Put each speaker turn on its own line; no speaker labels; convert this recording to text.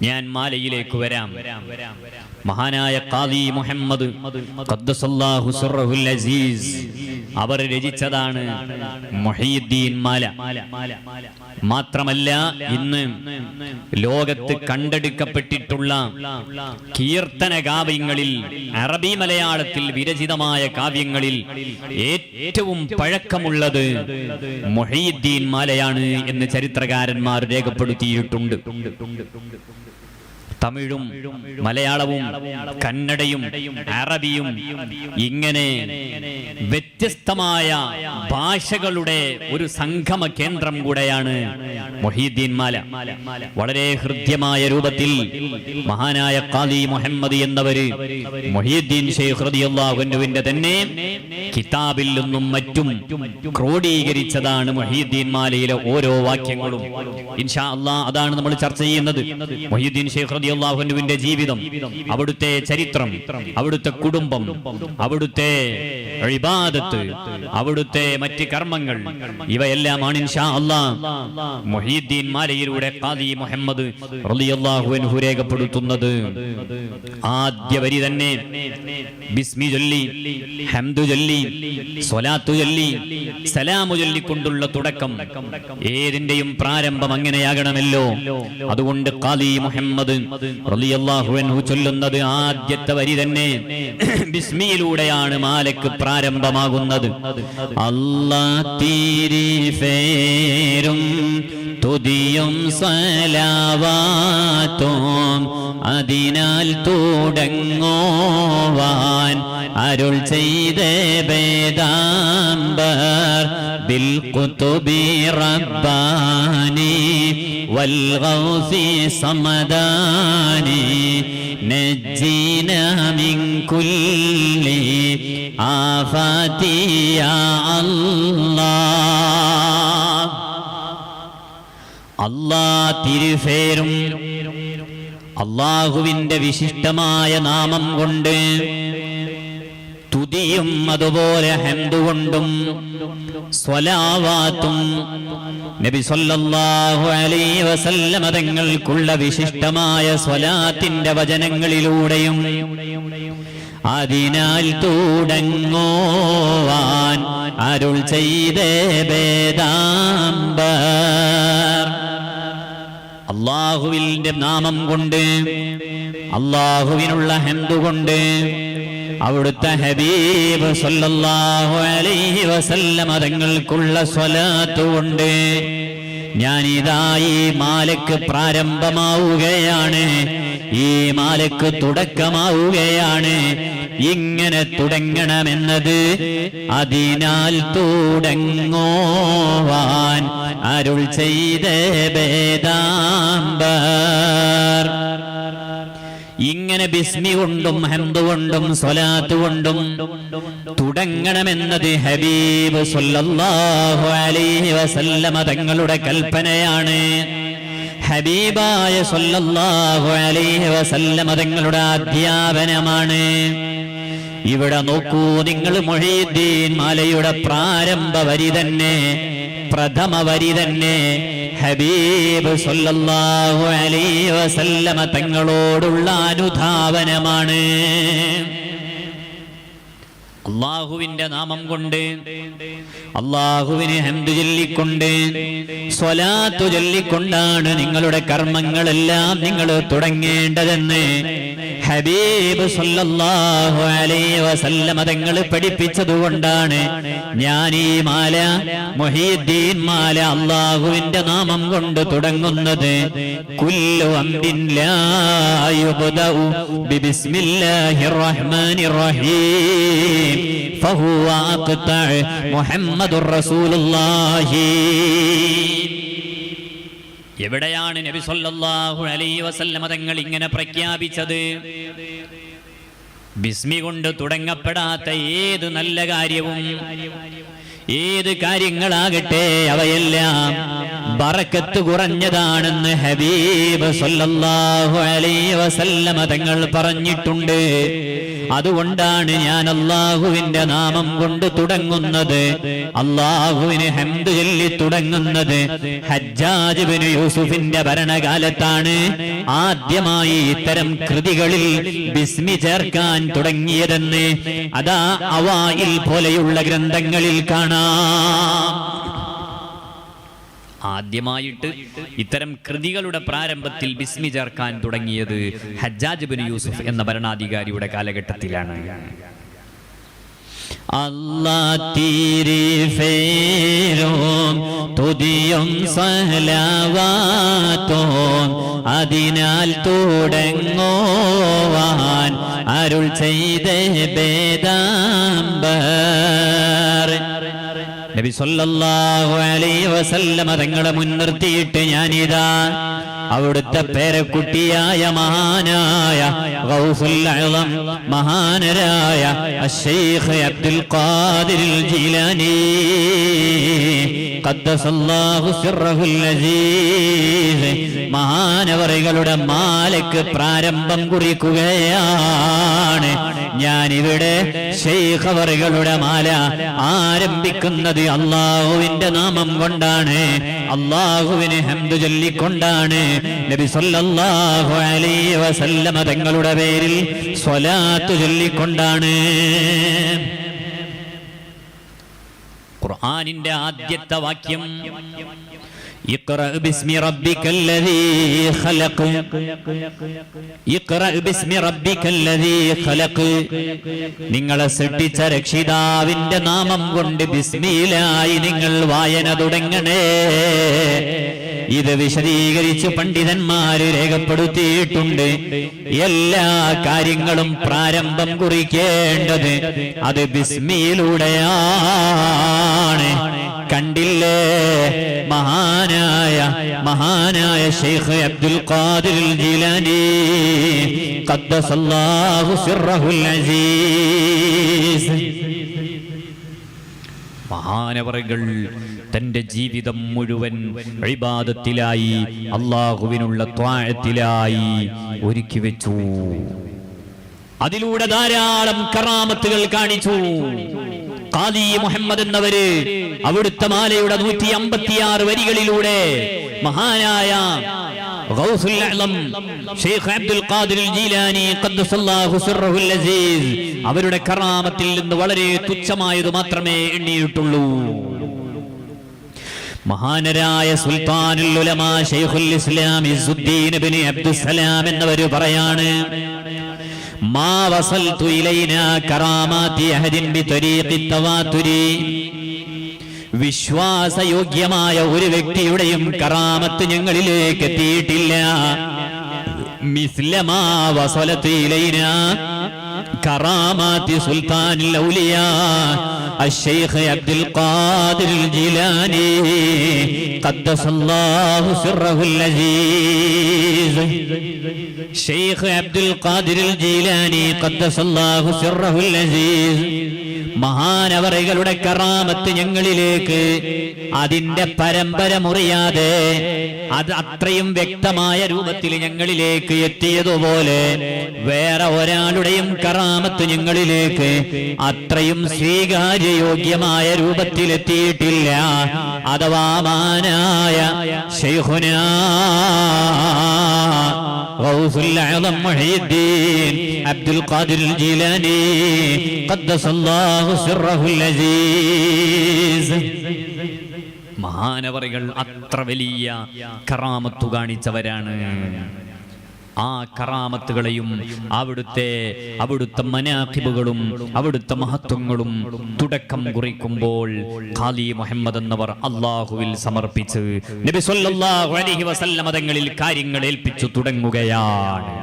ഞാൻ മാലയിലേക്ക് വരാം. മഹാനായ ഖാദി മുഹമ്മദ് ഖദ്ദസല്ലാഹു സിർറഹുൽ അസീസ് അവർ രചിച്ചതാണ് മുഹയ്യിദ്ദീൻ മാല. മാത്രമല്ല, ഇന്ന് ലോകത്ത് കണ്ടെടുക്കപ്പെട്ടിട്ടുള്ള കീർത്തന കാവ്യങ്ങളിൽ, അറബി മലയാളത്തിൽ വിരചിതമായ കാവ്യങ്ങളിൽ ഏറ്റവും പഴക്കമുള്ളത് മുഹയ്യിദ്ദീൻ മാലയാണ് എന്ന് ചരിത്രകാരന്മാർ രേഖപ്പെടുത്തിയിട്ടുണ്ട്. തമിഴും മലയാളവും കന്നഡയും അറബിയും ഇങ്ങനെ വ്യത്യസ്തമായ ഭാഷകളുടെ ഒരു സംഗമ കേന്ദ്രം കൂടെയാണ് മുഹയ്യിദ്ദീൻ മാല. വളരെ ഹൃദ്യമായ രൂപത്തിൽ മഹാനായ ഖാദി മുഹമ്മദ് എന്നവര് മുഹയ്യിദ്ദീൻ ശൈഖ് റളിയല്ലാഹു അൻഹുവിന്റെ തന്നെ കിതാബിൽ നിന്നും മറ്റും ക്രോഡീകരിച്ചതാണ് മുഹയ്യിദ്ദീൻ മാലയിലെ ഓരോ വാക്യങ്ങളും. ഇൻഷാ അല്ലാഹ് അതാണ് നമ്മൾ ചർച്ച ചെയ്യുന്നത്. മുഹയ്യിദ്ദീൻ ശൈഖ് റളിയല്ലാഹു അൻഹുവിന്റെ ജീവിതം, അവിടുത്തെ ചരിത്രം, അവിടുത്തെ കുടുംബം, അവിടുത്തെ ഇബാദത്ത്, അവിടുത്തെ മറ്റ് കർമ്മങ്ങൾ, ഇവയെല്ലാമാണ് ഇൻഷാ അല്ലാഹ് മുഹയ്യിദ്ദീൻ മാലയിലൂടെ ഖാദി മുഹമ്മദ് റളിയല്ലാഹു അൻഹു രേഖപ്പെടുത്തുന്നത്. ആദ്യ വരി തന്നെ ബിസ്മി ചൊല്ലി, ഹംദു ചൊല്ലി, സ്വലാത്തു ചൊല്ലി, സലാമു ചൊല്ലിക്കൊണ്ടുള്ള തുടക്കം. ഏതിന്റെയും പ്രാരംഭം അങ്ങനെയാകണമല്ലോ. അതുകൊണ്ട് ഖാദി മുഹമ്മദ് റളിയല്ലാഹു അൻഹു ചൊല്ലുന്നത് ആദ്യത്തെ വരി തന്നെ ബിസ്മിയിലൂടെയാണ് മാലക്ക് പ്രാരംഭമാകുന്നത്. അല്ലാഹ് തിരിഫേരും തുതിയും സലാവാത്തും അതിനാൽ തുടങ്ങോവാൻ അരുൾ ചെയ്ത വേദാംബർ ബിൽ ഖുതുബി റബ്ബാനി വൽ ഗൗസി സമദാനി നജ്ജിനാ മിൻ കുല്ലി ആഫാതി യാ അല്ലാഹ്. അല്ലാഹ് തിരുഫേരും അല്ലാഹുവിന്റെ വിശിഷ്ടമായ നാമം കൊണ്ട്, തുതിയും അതുപോലെ ഹംദ് കൊണ്ടും സ്വലാവാത്തും നബി സല്ലല്ലാഹു അലൈഹി വസല്ലമ തങ്ങൾക്കുള്ള വിശിഷ്ടമായ സ്വലാത്തിന്റെ വചനങ്ങളിലൂടെയും അതിനാൽ തുടങ്ങോവാൻ അരുൾ ചെയ്ത വേദാംബർ. അല്ലാഹുവിന്റെ നാമം കൊണ്ട്, അല്ലാഹുവിനുള്ള ഹംദ് കൊണ്ട്, അവിടുത്തെ ഹബീബ് സല്ലല്ലാഹു അലൈഹി വസല്ലമ തങ്ങൾക്കുള്ള സ്വലാത്ത് കൊണ്ട് ഞാനിതാ ഈ മാലക്ക് പ്രാരംഭമാവുകയാണ്, ഈ മാലക്ക് തുടക്കമാവുകയാണ്. ഇങ്ങനെ തുടങ്ങണമെന്നത് അതിനാൽ തുടങ്ങോവാൻ അരുൾ ചെയ്ത വേദാംബർ. ഇങ്ങനെ ബിസ്മി കൊണ്ടും ഹംദ് കൊണ്ടും സ്വലാത്ത് കൊണ്ടും തുടങ്ങണമെന്നത് ഹബീബ് സല്ലല്ലാഹു അലൈഹി വസല്ലമ തങ്ങളുടെ കൽപ്പനയാണ്. ഹബീബായ സല്ലല്ലാഹു അലൈഹി വസല്ലമ തങ്ങളുടെ അധ്യാപനമാണ്. ഇവിടെ നോക്കൂ നിങ്ങൾ, മുഹയ്യിദ്ദീൻ മാലയുടെ പ്രാരംഭ വരി തന്നെ, പ്രഥമ വരി തന്നെ ഹബീബ് സല്ലല്ലാഹു അലൈഹി വസല്ലമ തങ്ങളോടുള്ള അനുധാവനമാണ്. അല്ലാഹുവിന്റെ നാമം കൊണ്ട്, അല്ലാഹുവിനെ ഹംദ് ചൊല്ലിക്കൊണ്ട്, സ്വലാത്തു ചൊല്ലിക്കൊണ്ടാണ് നിങ്ങളുടെ കർമ്മങ്ങളെല്ലാം നിങ്ങൾ തുടങ്ങേണ്ടതെന്ന് ഹബീബ് സല്ലല്ലാഹു അലൈഹി വസല്ലമ തങ്ങൾ പഠിപ്പിച്ചതുകൊണ്ടാണ് ഞാൻ ഈ മാല, മുഹയ്യിദ്ദീൻ മാല, അല്ലാഹുവിന്റെ നാമം കൊണ്ട് തുടങ്ങുന്നത്. കുല്ലു അംരിൻ ലാ യുബ്ദഉ ബിസ്മില്ലാഹിർ റഹ്മാനിർ റഹീം ഫഹുവ അഖ്തഅ മുഹമ്മദുർ റസൂലുള്ളാഹി. എവിടെയാണ് നബി സല്ലല്ലാഹു അലൈഹി വസല്ലമ തങ്ങൾ ഇങ്ങനെ പ്രഖ്യാപിച്ചത്? ബിസ്മി കൊണ്ട് തുടങ്ങപ്പെടാത്ത ഏത് നല്ല കാര്യവും, ഏത് കാര്യങ്ങളാകട്ടെ, അവയെല്ലാം ബറക്കത്ത് കുറഞ്ഞതാണെന്ന് ഹബീബ് സല്ലല്ലാഹു അലൈഹി വസല്ലമ തങ്ങൾ പറഞ്ഞിട്ടുണ്ട്. അതുകൊണ്ടാണ് ഞാൻ അല്ലാഹുവിന്റെ നാമം കൊണ്ട് തുടങ്ങുന്നത്, അല്ലാഹുവിന് ഹംദ് ചൊല്ലി തുടങ്ങുന്നത്. ഹജ്ജാജ് ഇബ്നു യൂസുഫിന്റെ ഭരണകാലത്താണ് ആദ്യമായി ഇത്തരം കൃതികളിൽ ബിസ്മി ചേർക്കാൻ തുടങ്ങിയതെന്ന് അതാ അവായിൽ പോലെയുള്ള ഗ്രന്ഥങ്ങളിൽ കാണാം. ആദ്യമായിട്ട് ഇത്തരം കൃതികളുടെ പ്രാരംഭത്തിൽ ബിസ്മി ചേർക്കാൻ തുടങ്ങിയത് ഹജ്ജാജ് ഇബ്നു യൂസുഫ് എന്ന ഭരണാധികാരിയുടെ കാലഘട്ടത്തിലാണ്.
അതിനാൽ തുടങ്ങുവാൻ അരുൾ ചെയ്ത ബേദാംബർ.
നബി സല്ലല്ലാഹു അലൈഹി വസല്ലം തങ്ങളെ മുൻനിർത്തിയിട്ട് ഞാനിതാ അവിടുത്തെ പേരക്കുട്ടിയായ മഹാനായ ഗൗസുൽ അഅ്ളം മഹാനരായ അശ്ശൈഖ് അബ്ദുൽ ഖാദിർ ജീലാനി ഖദ്ദസല്ലാഹു സിർറഹുൽ അസീസ് മഹാനവറുകളുടെ മാലയ്ക്ക് പ്രാരംഭം കുറിക്കുകയാണ്. ഞാനിവിടെ ശൈഖ് അവറുകളുടെ മാല ആരംഭിക്കുന്നത് അല്ലാഹുവിന്റെ നാമം കൊണ്ടാണ്, അല്ലാഹുവിന് ഹംദ് ചൊല്ലിക്കൊണ്ടാണ്, നബി സല്ലല്ലാഹു അലൈഹി വസല്ലം തങ്ങളുടെ പേരിൽ സ്വലാത്ത് ചൊല്ലിക്കൊണ്ടാണ്. ഖുർആനിന്റെ ആദ്യത്തെ വാക്യം ഇഖ്റ ബിസ്മി റബ്ബിക്കല്ലദീ ഖലഖ്. ഇഖ്റ ബിസ്മി റബ്ബിക്കല്ലദീ ഖലഖ്. നിങ്ങളെ സൃഷ്ടിച്ച രക്ഷിതാവിന്റെ നാമം കൊണ്ട് ബിസ്മിയിലായി നിങ്ങൾ വായന തുടങ്ങണേ. ഇത് വിശദീകരിച്ച് പണ്ഡിതന്മാര് രേഖപ്പെടുത്തിയിട്ടുണ്ട്. എല്ലാ കാര്യങ്ങളും പ്രാരംഭം കുറിക്കേണ്ടത് അത് ബിസ്മിയിലൂടെയാണ്. കണ്ടില്ലേ, മഹാനായ ശൈഖ് അബ്ദുൽ ഖാദിർ ജീലാനി ഖദ്ദസല്ലാഹു സിർറഹുൽ അസീസ് മഹാനവറുകൾ തന്റെ ജീവിതം മുഴുവൻ ഇബാദത്തിലായി അല്ലാഹുവിനുള്ള ത്വാഅത്തിലായി ഒരുക്കി വെച്ചു. അതിലൂടെ ധാരാളം കറാമത്തുകൾ കാണിച്ചു. ഖാദി മുഹമ്മദ് എന്നവര് അവിടുത്തെ മാലയുടെ 156 വരികളിലൂടെ മഹാനായ ഗൗസുൽ അഅ്ളം ശൈഖ് അബ്ദുൽ ഖാദിർ ജീലാനി ഖദ്ദസല്ലാഹു സിർറഹുൽ അസീസ് അവരുടെ കറാമത്തിൽ നിന്ന് വളരെ തുച്ഛമായത് മാത്രമേ എണ്ണിയിട്ടുള്ളൂ. മഹാനരായ സുൽത്താനുൽ ഉലമാ ശൈഖുൽ ഇസ്ലാം ഇസ്സുദ്ദീൻ ഇബ്നു അബ്ദുസ്സലാം എന്നവർ പറയാണ്, മാ വസൽതു ഇലൈനാ കറാമാതി അഹദിൻ ബിതരീഖി തവാതുരി. വിശ്വാസയോഗ്യമായ ഒരു വ്യക്തിയുടെയും കറാമത്ത് ഞങ്ങളിലേക്ക് എത്തിയിട്ടില്ല. മിസ്ലമാ വസലതു ഇലൈനാ കറാമാതി സുൽത്താനുൽ ഔലിയാ അശ്ശൈഖ് അബ്ദുൽ ഖാദിർ ജീലാനി ഖദ്ദസല്ലാഹു സിർറഹുൽ അസീസ്. ശൈഖ് അബ്ദുൽ ഖാദിർ ജീലാനി ഖദ്ദസല്ലാഹു സിർറഹുൽ അസീസ് മഹാനവറുകളുടെ കറാമത്ത് ഞങ്ങളിലേക്ക് അതിന്റെ പരമ്പര മുറിയാതെ അത് അത്രയും വ്യക്തമായ രൂപത്തിൽ ഞങ്ങളിലേക്ക് എത്തിയതുപോലെ വേറെ ഒരാളുടെയും കറാമത്ത് ഞങ്ങളിലേക്ക് അത്രയും സ്വീകാര്യയോഗ്യമായ രൂപത്തിൽ എത്തിയിട്ടില്ല. അഥവാ മാനായ ശൈഖുനാ ഗൗസുൽ അഅ്ളം മുഹയ്യിദ്ദീൻ അബ്ദുൽ ഖാദിർ ജീലാനി ഖദ്ദസല്ലാഹു സിർറഹുൽ അസീസ് മഹാനവറുകൾ അത്ര വലിയ കറാമത്ത് കാണിച്ചവരാണ്. ആ കറാമത്തുകളെയും അവിടുത്തെ മനാഖിബുകളും അവിടുത്തെ മഹത്വങ്ങളും തുടക്കം കുറിക്കുമ്പോൾ ഖാദി മുഹമ്മദ് എന്നവർ അല്ലാഹുവിൽ സമർപ്പിച്ച് നബി സല്ലല്ലാഹു അലൈഹി വസല്ലം തങ്ങളിൽ കാര്യങ്ങൾ ഏൽപ്പിച്ചു തുടങ്ങുകയാണ്.